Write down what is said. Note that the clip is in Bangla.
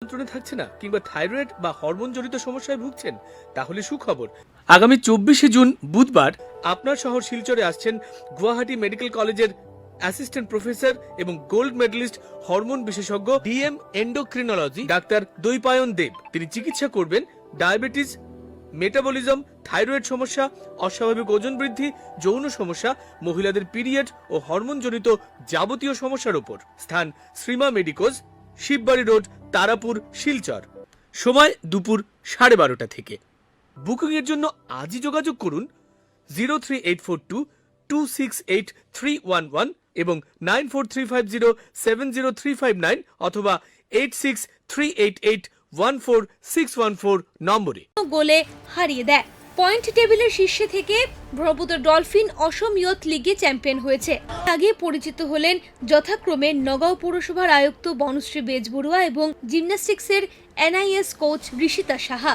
নিয়ন্ত্রণে থাকছে না কিংবা থাইরয়েড বা হরমোন জনিত সমস্যায় ভুগছেন, তাহলে সুখবর। আগামী 24শে জুন বুধবার আপনার শহর শিলচরে আসছেন গুয়াহাটি মেডিকেল কলেজের অ্যাসিস্ট্যান্ট প্রফেসর এবং গোল্ড মেডেলিস্ট হরমোন বিশেষজ্ঞ ডিএম এন্ডোক্রিনোলজি ডাক্তার দৈপায়ন দেব। তিনি চিকিৎসা করবেন ডায়াবেটিস, মেটাবলিজম, থাইরয়েড সমস্যা, অস্বাভাবিক ওজন বৃদ্ধি, যৌন সমস্যা, মহিলাদের পিরিয়ড ও হরমোন জনিত যাবতীয় সমস্যার উপর। স্থান শ্রীমা মেডিকোজ, শিববাড়ি রোড, তারাপুর, শিলচর। সময় দুপুর 12:30 থেকে। বুকিং এর জন্য আজই যোগাযোগ করুন 03842268311 এবং 9435070359 অথবা 8638814614 নম্বরে। গোলে হারিয়ে দেয়। পয়েন্ট টেবিলের শীর্ষে থেকে ব্রহ্মপুত্র ডলফিন অসম ইয়থ লিগে চ্যাম্পিয়ন হয়েছে। আগে পরিচিত হলেন যথাক্রমে নগাঁও পৌরসভার আয়ুক্ত বনশ্রী বেজবড়ুয়া এবং জিমন্যাস্টিক্সের এনআইএস কোচ ঋষিতা সাহা।